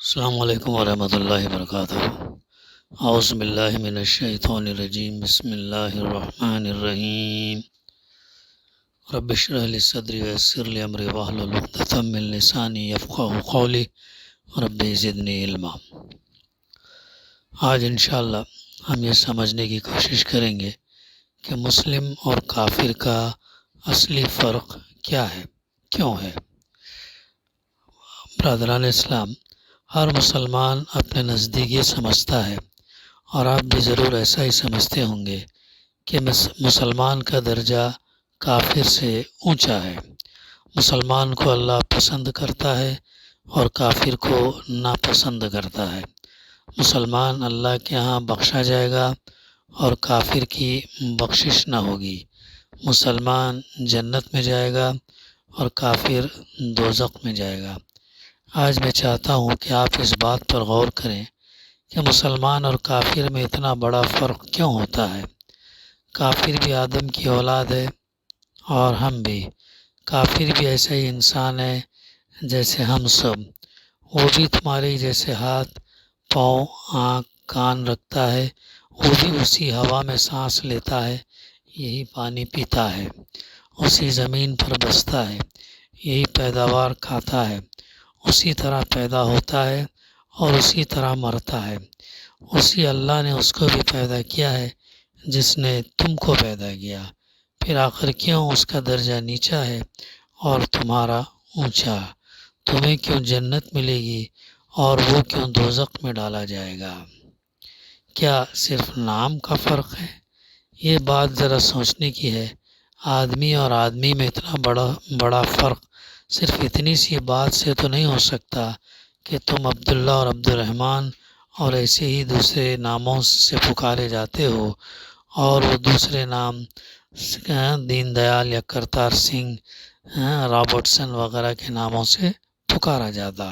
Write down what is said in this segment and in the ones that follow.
السلام علیکم ورحمۃ اللہ وبرکاتہ۔ اعوذ باللہ من الشیطان الرجیم، بسم اللہ الرحمن الرحیم۔ رب اشرح لی صدری ویسر لی امری واحلل عقدۃ من لسانی یفقہوا قولی رب زدنی علما۔ آج انشاءاللہ ہم یہ سمجھنے کی کوشش کریں گے کہ مسلم اور کافر کا اصلی فرق کیا ہے، کیوں ہے۔ برادران اسلام، ہر مسلمان اپنے نزدیک یہ سمجھتا ہے، اور آپ بھی ضرور ایسا ہی سمجھتے ہوں گے، کہ مسلمان کا درجہ کافر سے اونچا ہے۔ مسلمان کو اللہ پسند کرتا ہے اور کافر کو ناپسند کرتا ہے۔ مسلمان اللہ کے ہاں بخشا جائے گا اور کافر کی بخشش نہ ہوگی۔ مسلمان جنت میں جائے گا اور کافر دوزخ میں جائے گا۔ آج میں چاہتا ہوں کہ آپ اس بات پر غور کریں کہ مسلمان اور کافر میں اتنا بڑا فرق کیوں ہوتا ہے۔ کافر بھی آدم کی اولاد ہے اور ہم بھی۔ کافر بھی ایسا ہی انسان ہے جیسے ہم سب۔ وہ بھی تمہارے جیسے ہاتھ، پاؤں، آنکھ، کان رکھتا ہے۔ وہ بھی اسی ہوا میں سانس لیتا ہے، یہی پانی پیتا ہے، اسی زمین پر بستا ہے، یہی پیداوار کھاتا ہے، اسی طرح پیدا ہوتا ہے اور اسی طرح مرتا ہے۔ اسی اللہ نے اس کو بھی پیدا کیا ہے جس نے تم کو پیدا کیا۔ پھر آخر کیوں اس کا درجہ نیچا ہے اور تمہارا اونچا؟ تمہیں کیوں جنت ملے گی اور وہ کیوں دوزخ میں ڈالا جائے گا؟ کیا صرف نام کا فرق ہے؟ یہ بات ذرا سوچنے کی ہے۔ آدمی اور آدمی میں اتنا بڑا فرق صرف اتنی سی بات سے تو نہیں ہو سکتا کہ تم عبداللہ اور عبدالرحمن اور ایسے ہی دوسرے ناموں سے پکارے جاتے ہو، اور وہ دوسرے نام دین دیال یا کرتار سنگھ، رابرٹسن وغیرہ کے ناموں سے پکارا جاتا،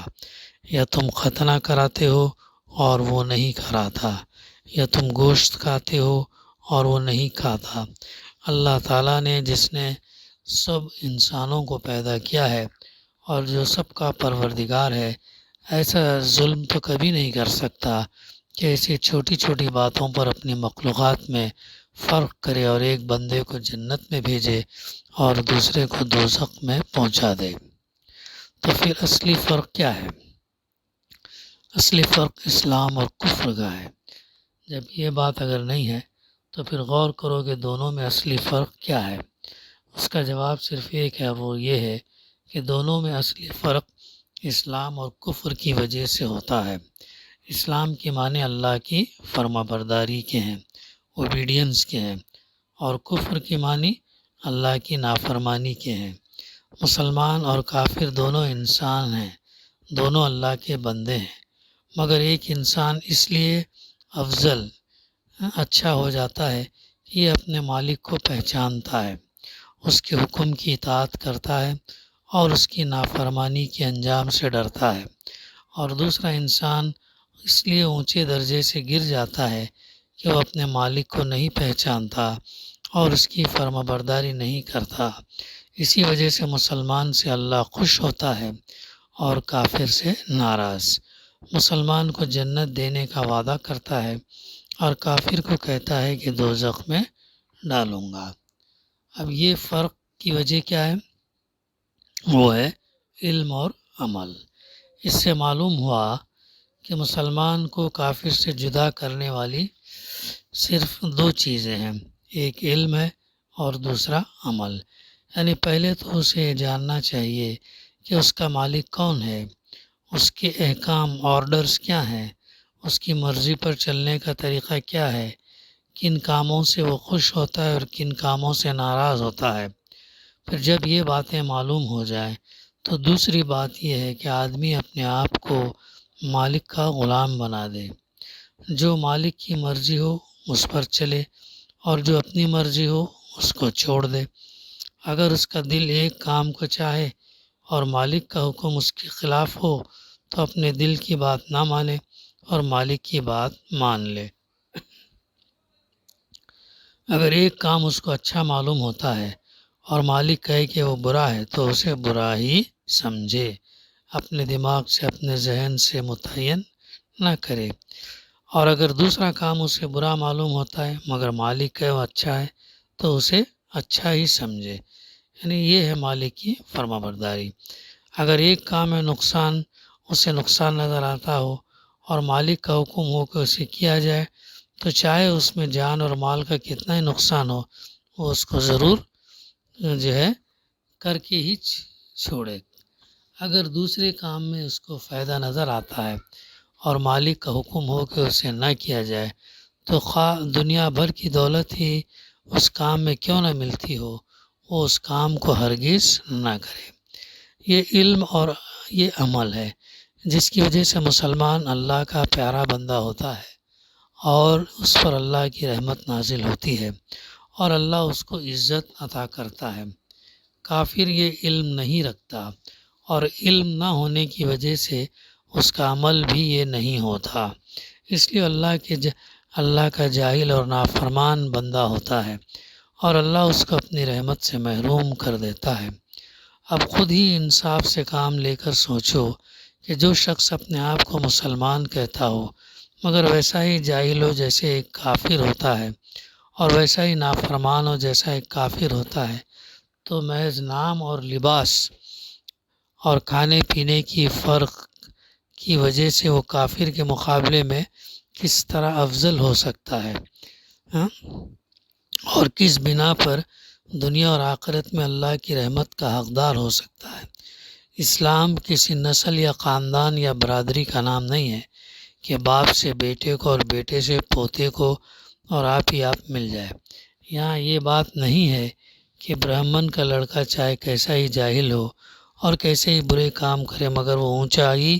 یا تم ختنہ کراتے ہو اور وہ نہیں کراتا، یا تم گوشت کھاتے ہو اور وہ نہیں کھاتا۔ اللہ تعالیٰ نے جس نے سب انسانوں کو پیدا کیا ہے اور جو سب کا پروردگار ہے، ایسا ظلم تو کبھی نہیں کر سکتا کہ ایسی چھوٹی چھوٹی باتوں پر اپنی مخلوقات میں فرق کرے اور ایک بندے کو جنت میں بھیجے اور دوسرے کو دوزخ میں پہنچا دے۔ تو پھر اصلی فرق کیا ہے؟ اصلی فرق اسلام اور کفر کا ہے۔ جب یہ بات اگر نہیں ہے تو پھر غور کرو کہ دونوں میں اصلی فرق کیا ہے۔ اس کا جواب صرف ایک ہے، وہ یہ ہے کہ دونوں میں اصلی فرق اسلام اور کفر کی وجہ سے ہوتا ہے۔ اسلام کے معنی اللہ کی فرما برداری کے ہیں، اوبیڈینس کے ہیں، اور کفر کے معنی اللہ کی نافرمانی کے ہیں۔ مسلمان اور کافر دونوں انسان ہیں، دونوں اللہ کے بندے ہیں، مگر ایک انسان اس لیے افضل، اچھا ہو جاتا ہے کہ یہ اپنے مالک کو پہچانتا ہے، اس کے حکم کی اطاعت کرتا ہے اور اس کی نافرمانی کے انجام سے ڈرتا ہے، اور دوسرا انسان اس لیے اونچے درجے سے گر جاتا ہے کہ وہ اپنے مالک کو نہیں پہچانتا اور اس کی فرما برداری نہیں کرتا۔ اسی وجہ سے مسلمان سے اللہ خوش ہوتا ہے اور کافر سے ناراض۔ مسلمان کو جنت دینے کا وعدہ کرتا ہے اور کافر کو کہتا ہے کہ دوزخ میں ڈالوں گا۔ اب یہ فرق کی وجہ کیا ہے؟ وہ ہے علم اور عمل۔ اس سے معلوم ہوا کہ مسلمان کو کافر سے جدا کرنے والی صرف دو چیزیں ہیں، ایک علم ہے اور دوسرا عمل۔ یعنی پہلے تو اسے جاننا چاہیے کہ اس کا مالک کون ہے، اس کے احکام، آرڈرز کیا ہیں، اس کی مرضی پر چلنے کا طریقہ کیا ہے، کن کاموں سے وہ خوش ہوتا ہے اور کن کاموں سے ناراض ہوتا ہے۔ پھر جب یہ باتیں معلوم ہو جائیں تو دوسری بات یہ ہے کہ آدمی اپنے آپ کو مالک کا غلام بنا دے، جو مالک کی مرضی ہو اس پر چلے اور جو اپنی مرضی ہو اس کو چھوڑ دے۔ اگر اس کا دل ایک کام کو چاہے اور مالک کا حکم اس کے خلاف ہو تو اپنے دل کی بات نہ مانے اور مالک کی بات مان لے۔ اگر ایک کام اس کو اچھا معلوم ہوتا ہے اور مالک کہے کہ وہ برا ہے تو اسے برا ہی سمجھے۔ اپنے دماغ سے اپنے ذہن سے متعین نہ کرے، اور اگر دوسرا کام اسے برا معلوم ہوتا ہے مگر مالک ہے وہ اچھا ہے تو اسے اچھا ہی سمجھے، یعنی یہ ہے مالک کی فرما برداری۔ اگر ایک کام میں اسے نقصان نظر آتا ہو اور مالک کا حکم ہو کہ اسے کیا جائے تو چاہے اس میں جان اور مال کا کتنا ہی نقصان ہو وہ اس کو ضرور جو ہے کر کے ہی چھوڑے۔ اگر دوسرے کام میں اس کو فائدہ نظر آتا ہے اور مالک کا حکم ہو کہ اسے نہ کیا جائے تو خواہ دنیا بھر کی دولت ہی اس کام میں کیوں نہ ملتی ہو وہ اس کام کو ہرگز نہ کرے۔ یہ علم اور یہ عمل ہے جس کی وجہ سے مسلمان اللہ کا پیارا بندہ ہوتا ہے اور اس پر اللہ کی رحمت نازل ہوتی ہے اور اللہ اس کو عزت عطا کرتا ہے۔ کافر یہ علم نہیں رکھتا اور علم نہ ہونے کی وجہ سے اس کا عمل بھی یہ نہیں ہوتا، اس لیے اللہ کا جاہل اور نافرمان بندہ ہوتا ہے اور اللہ اس کو اپنی رحمت سے محروم کر دیتا ہے۔ اب خود ہی انصاف سے کام لے کر سوچو کہ جو شخص اپنے آپ کو مسلمان کہتا ہو مگر ویسا ہی جاہل ہو جیسے ایک کافر ہوتا ہے اور ویسا ہی نافرمان ہو جیسا ایک کافر ہوتا ہے تو محض نام اور لباس اور کھانے پینے کی فرق کی وجہ سے وہ کافر کے مقابلے میں کس طرح افضل ہو سکتا ہے، اور کس بنا پر دنیا اور آخرت میں اللہ کی رحمت کا حقدار ہو سکتا ہے۔ اسلام کسی نسل یا خاندان یا برادری کا نام نہیں ہے کہ باپ سے بیٹے کو اور بیٹے سے پوتے کو اور آپ ہی آپ مل جائے۔ یہاں یہ بات نہیں ہے کہ برہمن کا لڑکا چاہے کیسا ہی جاہل ہو اور کیسے ہی برے کام کرے مگر وہ اونچا ہی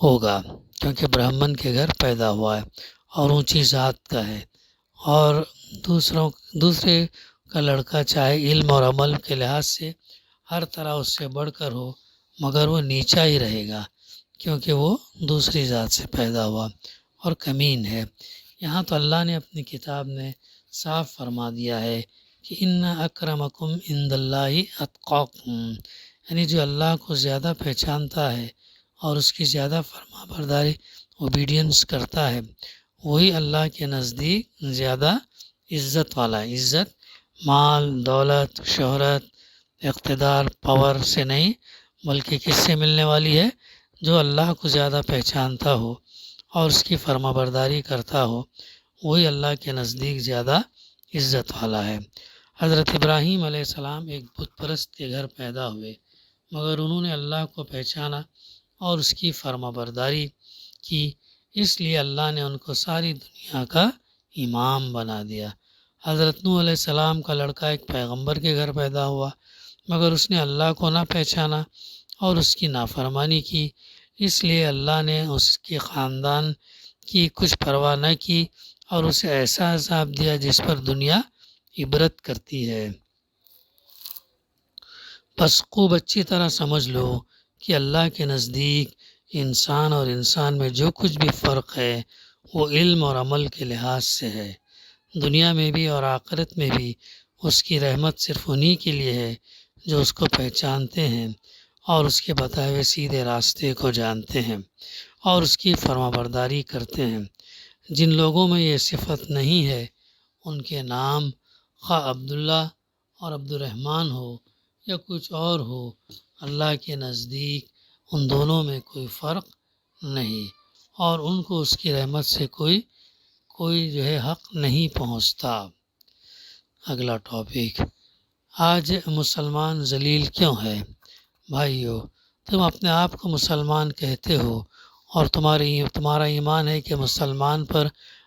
ہوگا کیونکہ برہمن کے گھر پیدا ہوا ہے اور اونچی ذات کا ہے، اور دوسرے کا لڑکا چاہے علم اور عمل کے لحاظ سے ہر طرح اس سے بڑھ کر ہو مگر وہ نیچا ہی رہے گا کیونکہ وہ دوسری ذات سے پیدا ہوا اور کمین ہے۔ یہاں تو اللہ نے اپنی کتاب میں صاف فرما دیا ہے کہ ان اکرمکم عند اللہ اتقاکم، یعنی جو اللہ کو زیادہ پہچانتا ہے اور اس کی زیادہ فرما برداری اوبیڈینس کرتا ہے وہی اللہ کے نزدیک زیادہ عزت والا ہے۔ عزت مال، دولت، شہرت، اقتدار، پاور سے نہیں بلکہ کس سے ملنے والی ہے؟ جو اللہ کو زیادہ پہچانتا ہو اور اس کی فرما برداری کرتا ہو وہی اللہ کے نزدیک زیادہ عزت والا ہے۔ حضرت ابراہیم علیہ السلام ایک بت پرست کے گھر پیدا ہوئے مگر انہوں نے اللہ کو پہچانا اور اس کی فرما برداری کی، اس لیے اللہ نے ان کو ساری دنیا کا امام بنا دیا۔ حضرت نوح علیہ السلام کا لڑکا ایک پیغمبر کے گھر پیدا ہوا مگر اس نے اللہ کو نہ پہچانا اور اس کی نافرمانی کی، اس لیے اللہ نے اس کے خاندان کی کچھ پرواہ نہ کی اور اسے ایسا عذاب دیا جس پر دنیا عبرت کرتی ہے۔ بس خوب اچھی طرح سمجھ لو کہ اللہ کے نزدیک انسان اور انسان میں جو کچھ بھی فرق ہے وہ علم اور عمل کے لحاظ سے ہے۔ دنیا میں بھی اور آخرت میں بھی اس کی رحمت صرف انہی کے لیے ہے جو اس کو پہچانتے ہیں اور اس کے بتائے ہوئے سیدھے راستے کو جانتے ہیں اور اس کی فرما برداری کرتے ہیں۔ جن لوگوں میں یہ صفت نہیں ہے ان کے نام خواہ عبداللہ اور عبدالرحمن ہو یا کچھ اور ہو، اللہ کے نزدیک ان دونوں میں کوئی فرق نہیں اور ان کو اس کی رحمت سے کوئی جو ہے حق نہیں پہنچتا۔ اگلا ٹاپک، آج مسلمان ذلیل کیوں ہے؟ بھائیو، تم اپنے آپ کو مسلمان کہتے ہو اور تمہارا ایمان ہے کہ مسلمان پر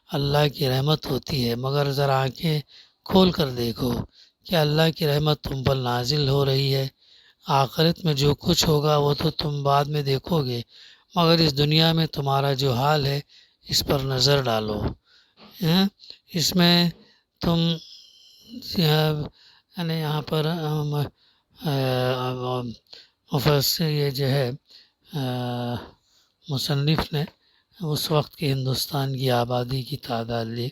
اللہ کی رحمت ہوتی ہے، مگر ذرا آنکھیں کھول کر دیکھو کہ اللہ کی رحمت تم پر نازل ہو رہی ہے۔ آخرت میں جو کچھ ہوگا وہ تو تم بعد میں دیکھو گے مگر اس دنیا میں تمہارا جو حال ہے اس پر نظر ڈالو۔ اس میں تم یعنی یہاں پر مفسر یہ جو ہے مصنف نے اس وقت کے ہندوستان کی آبادی کی تعداد لی،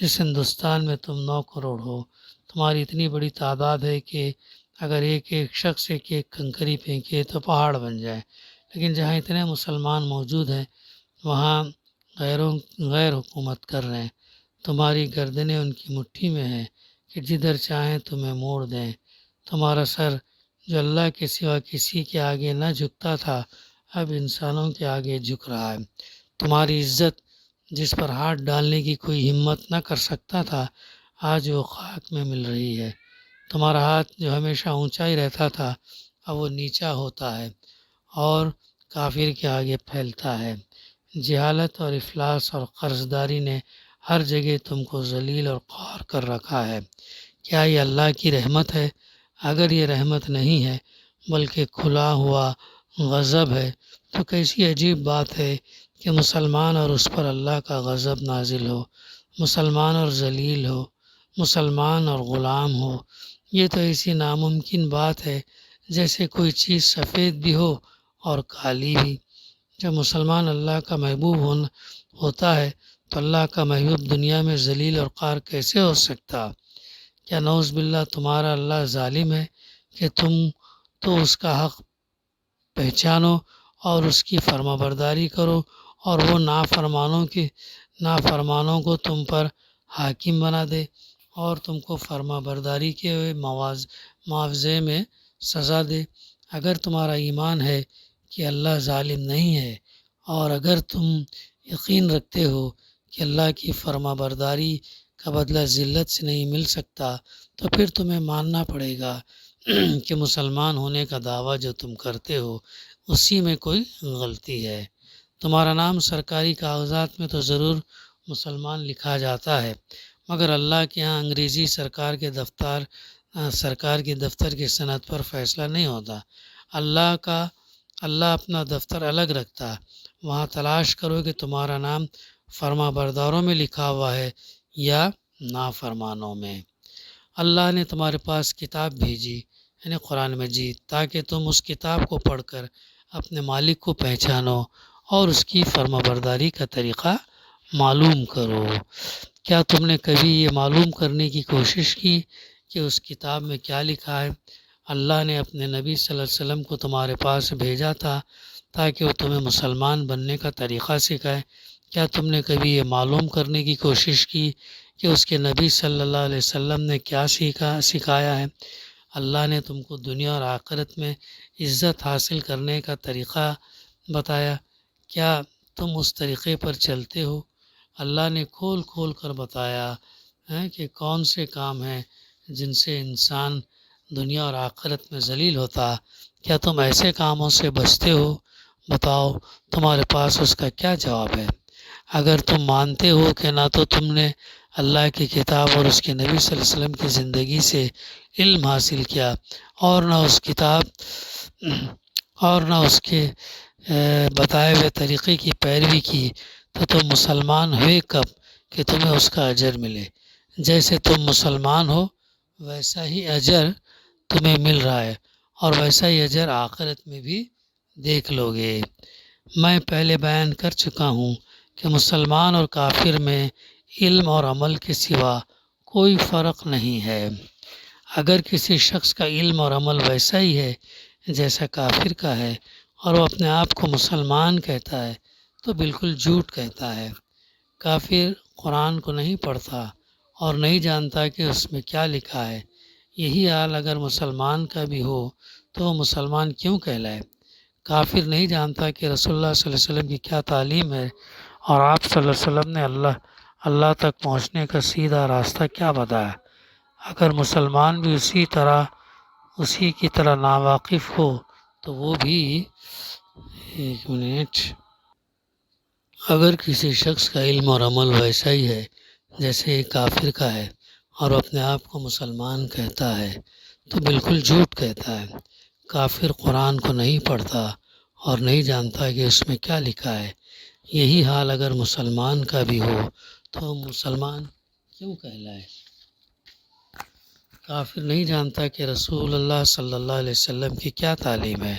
جس ہندوستان میں تم 9 کروڑ ہو، تمہاری اتنی بڑی تعداد ہے کہ اگر ایک ایک شخص ایک ایک کنکری پھینکے تو پہاڑ بن جائے، لیکن جہاں اتنے مسلمان موجود ہیں وہاں غیر حکومت کر رہے ہیں. تمہاری گردنیں ان کی مٹھی میں ہیں کہ جدھر چاہیں تمہیں موڑ دیں. تمہارا سر جو اللہ کے سوا کسی کے آگے نہ جھکتا تھا اب انسانوں کے آگے جھک رہا ہے. تمہاری عزت جس پر ہاتھ ڈالنے کی کوئی ہمت نہ کر سکتا تھا آج وہ خاک میں مل رہی ہے. تمہارا ہاتھ جو ہمیشہ اونچا ہی رہتا تھا اب وہ نیچا ہوتا ہے اور کافر کے آگے پھیلتا ہے. جہالت اور افلاس اور قرض داری نے ہر جگہ تم کو ذلیل اور خوار کر رکھا ہے. کیا یہ اللہ کی رحمت ہے؟ اگر یہ رحمت نہیں ہے بلکہ کھلا ہوا غضب ہے تو کیسی عجیب بات ہے کہ مسلمان اور اس پر اللہ کا غضب نازل ہو، مسلمان اور ذلیل ہو، مسلمان اور غلام ہو. یہ تو ایسی ناممکن بات ہے جیسے کوئی چیز سفید بھی ہو اور کالی بھی. جب مسلمان اللہ کا محبوب ہوتا ہے تو اللہ کا محبوب دنیا میں ذلیل اور خوار کیسے ہو سکتا؟ کیا نعوذ باللہ تمہارا اللہ ظالم ہے کہ تم تو اس کا حق پہچانو اور اس کی فرما برداری کرو اور وہ نافرمانوں کو تم پر حاکم بنا دے اور تم کو فرما برداری کے معاوضے میں سزا دے. اگر تمہارا ایمان ہے کہ اللہ ظالم نہیں ہے اور اگر تم یقین رکھتے ہو کہ اللہ کی فرما برداری کا بدلہ ذلت سے نہیں مل سکتا تو پھر تمہیں ماننا پڑے گا کہ مسلمان ہونے کا دعویٰ جو تم کرتے ہو اسی میں کوئی غلطی ہے. تمہارا نام سرکاری کاغذات میں تو ضرور مسلمان لکھا جاتا ہے مگر اللہ کے ہاں انگریزی سرکار کے دفتر کی صنعت پر فیصلہ نہیں ہوتا. اللہ اپنا دفتر الگ رکھتا. وہاں تلاش کرو کہ تمہارا نام فرما برداروں میں لکھا ہوا ہے یا نافرمانوں میں. اللہ نے تمہارے پاس کتاب بھیجی یعنی قرآن مجید تاکہ تم اس کتاب کو پڑھ کر اپنے مالک کو پہچانو اور اس کی فرما برداری کا طریقہ معلوم کرو. کیا تم نے کبھی یہ معلوم کرنے کی کوشش کی کہ اس کتاب میں کیا لکھا ہے؟ اللہ نے اپنے نبی صلی اللہ علیہ وسلم کو تمہارے پاس بھیجا تھا تاکہ وہ تمہیں مسلمان بننے کا طریقہ سکھائے. کیا تم نے کبھی یہ معلوم کرنے کی کوشش کی کہ اس کے نبی صلی اللہ علیہ وسلم نے کیا سکھایا ہے؟ اللہ نے تم کو دنیا اور آخرت میں عزت حاصل کرنے کا طریقہ بتایا. کیا تم اس طریقے پر چلتے ہو؟ اللہ نے کھول کر بتایا ہے کہ کون سے کام ہیں جن سے انسان دنیا اور آخرت میں ذلیل ہوتا. کیا تم ایسے کاموں سے بچتے ہو؟ بتاؤ تمہارے پاس اس کا کیا جواب ہے؟ اگر تم مانتے ہو کہ نہ تو تم نے اللہ کی کتاب اور اس کے نبی صلی اللہ علیہ وسلم کی زندگی سے علم حاصل کیا اور نہ اس کتاب اور نہ اس کے بتائے ہوئے طریقے کی پیروی کی تو تم مسلمان ہوئے کب کہ تمہیں اس کا اجر ملے؟ جیسے تم مسلمان ہو ویسا ہی اجر تمہیں مل رہا ہے اور ویسا ہی اجر آخرت میں بھی دیکھ لو گے. میں پہلے بیان کر چکا ہوں کہ مسلمان اور کافر میں علم اور عمل کے سوا کوئی فرق نہیں ہے. اگر کسی شخص کا علم اور عمل ویسا ہی ہے جیسا کافر کا ہے اور وہ اپنے آپ کو مسلمان کہتا ہے تو بالکل جھوٹ کہتا ہے. کافر قرآن کو نہیں پڑھتا اور نہیں جانتا کہ اس میں کیا لکھا ہے. یہی حال اگر مسلمان کا بھی ہو تو وہ مسلمان کیوں کہلائے؟ کافر نہیں جانتا کہ رسول اللہ صلی اللہ علیہ وسلم کی کیا تعلیم ہے اور آپ صلی اللہ علیہ وسلم نے اللہ تک پہنچنے کا سیدھا راستہ کیا بتایا. اگر مسلمان بھی اسی کی طرح ناواقف ہو تو وہ بھی اگر کسی شخص کا علم اور عمل ویسا ہی ہے جیسے کافر کا ہے اور وہ اپنے آپ کو مسلمان کہتا ہے تو بالکل جھوٹ کہتا ہے. کافر قرآن کو نہیں پڑھتا اور نہیں جانتا کہ اس میں کیا لکھا ہے. یہی حال اگر مسلمان کا بھی ہو تو مسلمان کیوں کہلائے؟ کافر نہیں جانتا کہ رسول اللہ صلی اللہ علیہ وسلم کی کیا تعلیم ہے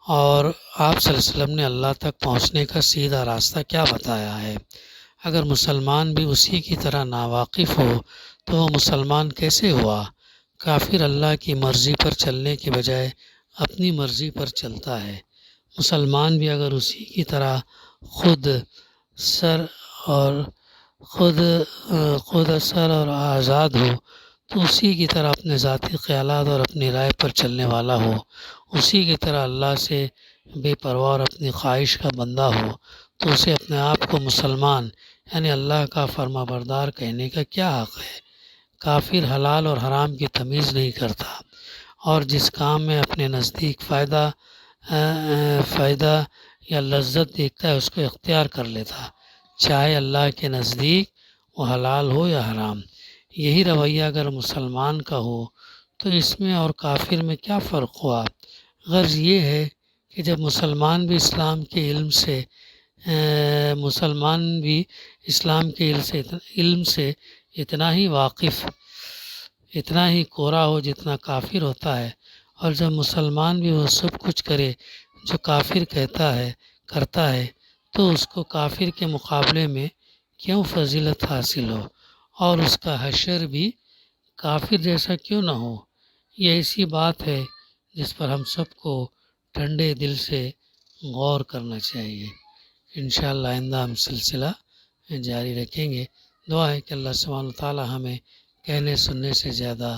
اور آپ صلی اللہ علیہ وسلم نے اللہ تک پہنچنے کا سیدھا راستہ کیا بتایا ہے. اگر مسلمان بھی اسی کی طرح ناواقف ہو تو وہ مسلمان کیسے ہوا؟ کافر اللہ کی مرضی پر چلنے کے بجائے اپنی مرضی پر چلتا ہے. مسلمان بھی اگر اسی کی طرح خود سر اور خود سر اور آزاد ہو، تو اسی کی طرح اپنے ذاتی خیالات اور اپنی رائے پر چلنے والا ہو، اسی کی طرح اللہ سے بے پرواہ اور اپنی خواہش کا بندہ ہو، تو اسے اپنے آپ کو مسلمان یعنی اللہ کا فرما بردار کہنے کا کیا حق ہے؟ کافر حلال اور حرام کی تمیز نہیں کرتا، اور جس کام میں اپنے نزدیک فائدہ یا لذت دیکھتا ہے اس کو اختیار کر لیتا، چاہے اللہ کے نزدیک وہ حلال ہو یا حرام۔ یہی رویہ اگر مسلمان کا ہو تو اس میں اور کافر میں کیا فرق ہوا؟ غرض یہ ہے کہ جب مسلمان بھی اسلام کے علم سے اتنا ہی واقف، اتنا ہی کورا ہو جتنا کافر ہوتا ہے، اور جب مسلمان بھی وہ سب کچھ کرے جو کافر کرتا ہے، تو اس کو کافر کے مقابلے میں کیوں فضیلت حاصل ہو، اور اس کا حشر بھی کافر جیسا کیوں نہ ہو؟ یہ ایسی بات ہے جس پر ہم سب کو ٹھنڈے دل سے غور کرنا چاہیے۔ انشاءاللہ آئندہ ہم سلسلہ جاری رکھیں گے۔ دعا ہے کہ اللہ سبحانہ وتعالی ہمیں کہنے سننے سے زیادہ